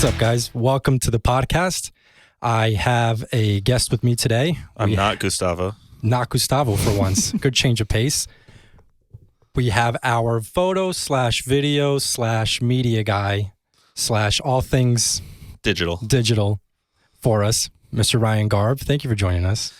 up, guys? Welcome to the podcast. I have a guest with me today. I'm not Gustavo. Not Gustavo for once. Good change of pace. We have our photo / video / media guy / all things digital for us, Mr. Ryan Garb. Thank you for joining us.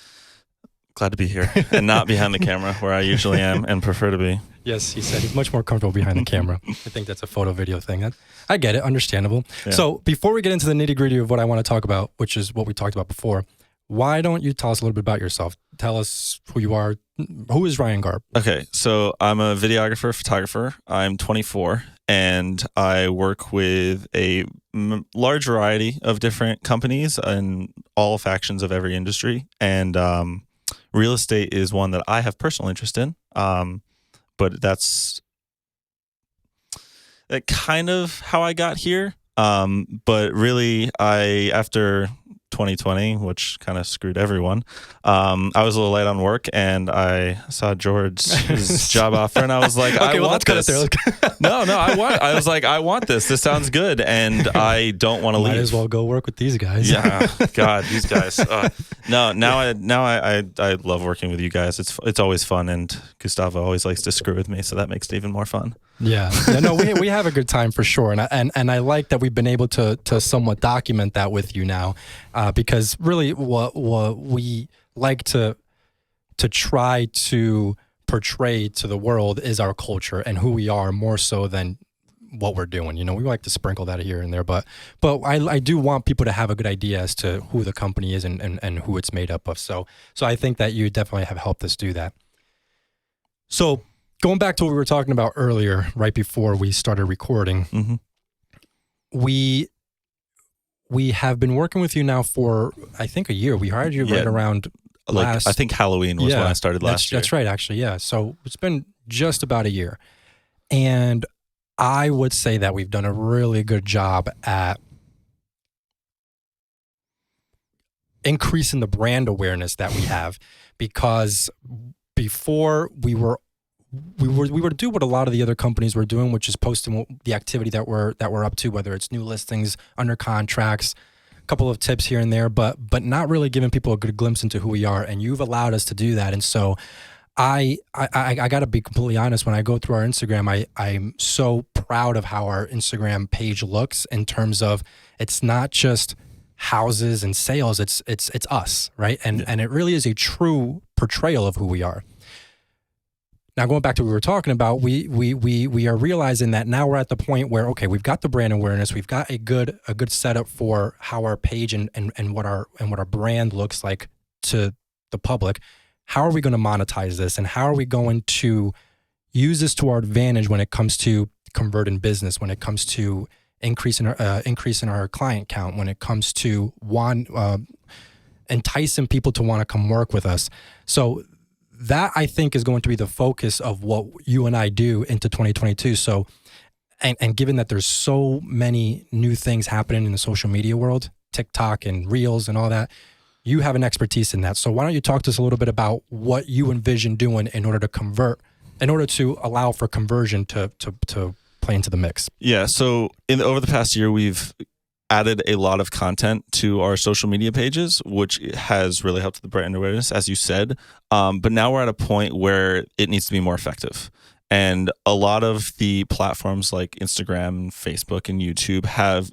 Glad to be here and not behind the camera where I usually am and prefer to be. Yes, he said he's much more comfortable behind the camera. I think that's a photo video thing. I get it. Understandable. Yeah. So before we get into the nitty gritty of what I want to talk about, which is what we talked about before, why don't you tell us a little bit about yourself? Tell us who you are. Who is Ryan Garb? Okay, so I'm a videographer, photographer. I'm 24, and I work with a large variety of different companies and all factions of every industry. And real estate is one that I have personal interest in. But that's kind of how I got here. But really, after 2020, which kind of screwed everyone, I was a little late on work, and I saw George's job offer, and I was like, okay, I want this. I was like, I want this. This sounds good, and I don't want to leave. Might as well go work with these guys. Yeah, God, these guys. Now I love working with you guys. It's always fun, and Gustavo always likes to screw with me, so that makes it even more fun. Yeah, no, we have a good time for sure, and I like that we've been able to somewhat document that with you now, because really what we like to try to portray to the world is our culture and who we are more so than what we're doing. You know, we like to sprinkle that here and there, but I do want people to have a good idea as to who the company is and who it's made up of. So I think that you definitely have helped us do that. So going back to what we were talking about earlier, right before we started recording, mm-hmm. we have been working with you now for, I think, a year. We hired you right around I think Halloween was when I started last year. That's right, actually, yeah. So it's been just about a year. And I would say that we've done a really good job at increasing the brand awareness that we have, because before we were to do what a lot of the other companies were doing, which is posting the activity that we're up to, whether it's new listings, under contracts, a couple of tips here and there, but not really giving people a good glimpse into who we are. And you've allowed us to do that. And so I got to be completely honest. When I go through our Instagram, I'm so proud of how our Instagram page looks in terms of it's not just houses and sales. It's us, right? And it really is a true portrayal of who we are. Now, going back to what we were talking about, we are realizing that now we're at the point where, okay, we've got the brand awareness, we've got a good setup for how our page and what our brand looks like to the public. How are we going to monetize this, and how are we going to use this to our advantage when it comes to converting business, when it comes to increasing our client count, when it comes to enticing people to want to come work with us? So that, I think, is going to be the focus of what you and I do into 2022. So, and given that there's so many new things happening in the social media world, TikTok and Reels and all that, you have an expertise in that. So why don't you talk to us a little bit about what you envision doing in order to allow for conversion to play into the mix? Yeah. So over the past year, we've added a lot of content to our social media pages, which has really helped the brand awareness, as you said. But now we're at a point where it needs to be more effective. And a lot of the platforms like Instagram, Facebook, and YouTube have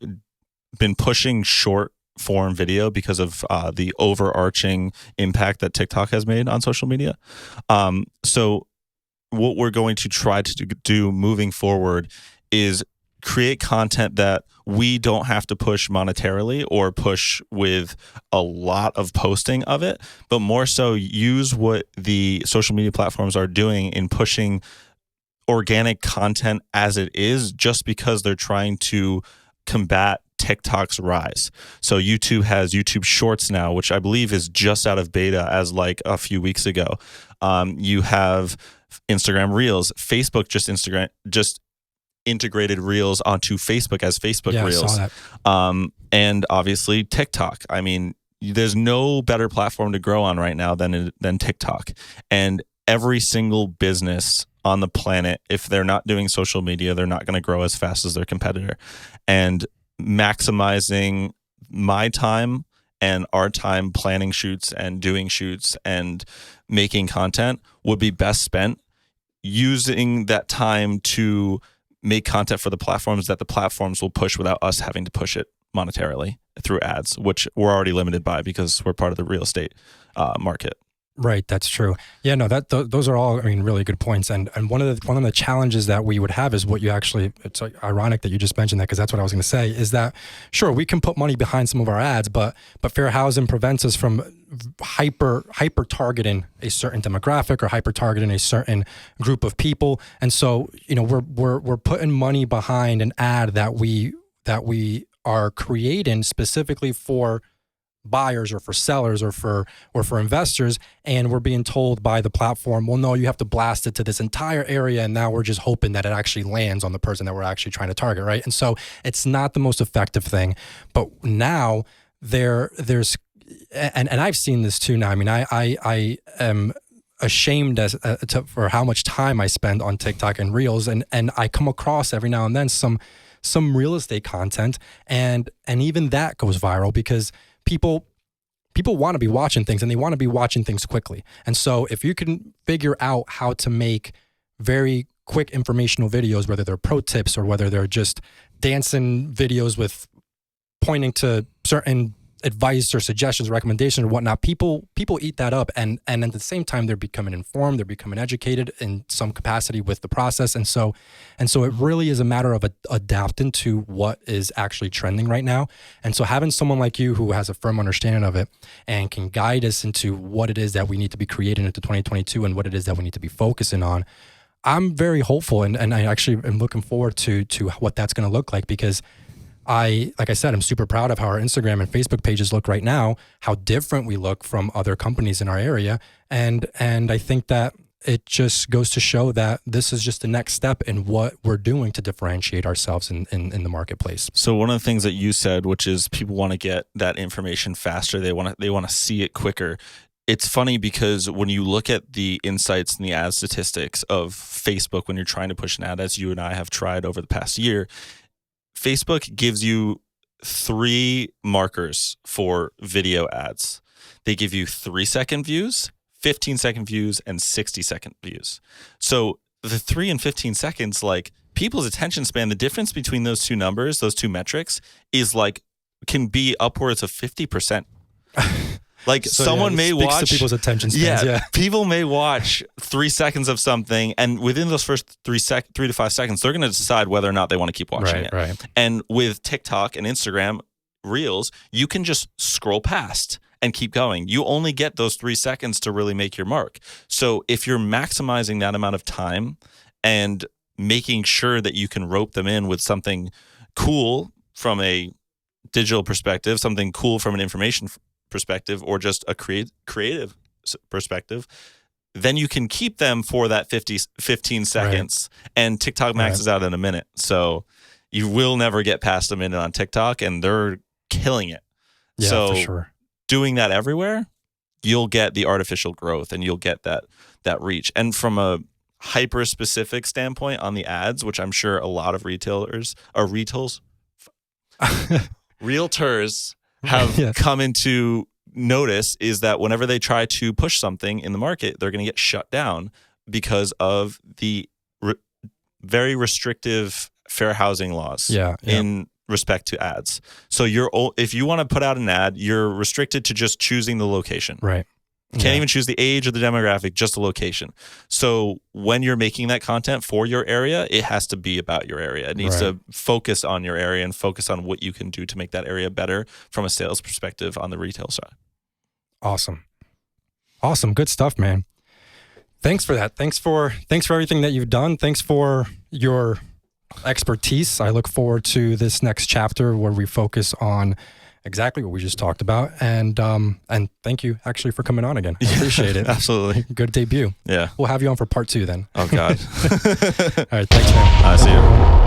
been pushing short form video because of the overarching impact that TikTok has made on social media. So what we're going to try to do moving forward is create content that we don't have to push monetarily or push with a lot of posting of it, but more so use what the social media platforms are doing in pushing organic content as it is, just because they're trying to combat TikTok's rise. So YouTube has YouTube Shorts now, which I believe is just out of beta as like a few weeks ago. You have Instagram Reels. Facebook just integrated Reels onto Facebook as Facebook Reels. I saw that. And obviously TikTok. I mean, there's no better platform to grow on right now than TikTok. And every single business on the planet, if they're not doing social media, they're not going to grow as fast as their competitor. And maximizing my time and our time planning shoots and doing shoots and making content would be best spent using that time to make content for the platforms that the platforms will push without us having to push it monetarily through ads, which we're already limited by because we're part of the real estate market. Right, that's true. Yeah, no, those are all, I mean, really good points. And one of the challenges that we would have is what you actually, it's like ironic that you just mentioned that, because that's what I was going to say, is that sure, we can put money behind some of our ads, but fair housing prevents us from hyper targeting a certain demographic or hyper targeting a certain group of people. And so, you know, we're putting money behind an ad that we are creating specifically for buyers or for sellers or for investors, and we're being told by the platform, well, no, you have to blast it to this entire area, and now we're just hoping that it actually lands on the person that we're actually trying to target, right? And so it's not the most effective thing. But now there's and I've seen this too now. I mean, I am ashamed for how much time I spend on TikTok and Reels, and I come across every now and then some real estate content, and even that goes viral because people want to be watching things, and they want to be watching things quickly. And so if you can figure out how to make very quick informational videos, whether they're pro tips or whether they're just dancing videos with pointing to certain advice or suggestions, recommendations or whatnot, people eat that up. And at the same time, they're becoming informed, they're becoming educated in some capacity with the process. And so it really is a matter of adapting to what is actually trending right now. And so having someone like you who has a firm understanding of it and can guide us into what it is that we need to be creating into 2022 and what it is that we need to be focusing on, I'm very hopeful. And I actually am looking forward to what that's going to look like, because like I said, I'm super proud of how our Instagram and Facebook pages look right now, how different we look from other companies in our area. And I think that it just goes to show that this is just the next step in what we're doing to differentiate ourselves in the marketplace. So one of the things that you said, which is people want to get that information faster. They want to see it quicker. It's funny because when you look at the insights and the ad statistics of Facebook, when you're trying to push an ad, as you and I have tried over the past year, Facebook gives you 3 markers for video ads. They give you 3-second views, 15-second views, and 60-second views. So the 3 and 15 seconds, like people's attention span, the difference between those two numbers, those two metrics, is like can be upwards of 50%. Like so, someone may watch to people's attention spans. Yeah, people may watch 3 seconds of something, and within those first 3 to 5 seconds, they're going to decide whether or not they want to keep watching it. Right. And with TikTok and Instagram Reels, you can just scroll past and keep going. You only get those 3 seconds to really make your mark. So if you're maximizing that amount of time and making sure that you can rope them in with something cool from a digital perspective, something cool from an information perspective, or just a creative perspective, then you can keep them for that 15 seconds. Right. And TikTok maxes out in a minute. So you will never get past a minute on TikTok, and they're killing it. Yeah, so for sure. Doing that everywhere, you'll get the artificial growth and you'll get that reach. And from a hyper specific standpoint on the ads, which I'm sure a lot of realtors have come into notice, is that whenever they try to push something in the market, they're going to get shut down because of the very restrictive fair housing laws in respect to ads. So if you want to put out an ad, you're restricted to just choosing the location. Right. You can't even choose the age or the demographic, just the location. So when you're making that content for your area, it has to be about your area. It needs to focus on your area and focus on what you can do to make that area better from a sales perspective on the retail side. Awesome. Good stuff, man. Thanks for that. Thanks for everything that you've done. Thanks for your expertise. I look forward to this next chapter where we focus on exactly what we just talked about. And thank you actually for coming on again. I appreciate it. Absolutely. Good debut. Yeah. We'll have you on for part 2 then. Oh, God. All right. Thanks, man. I see you.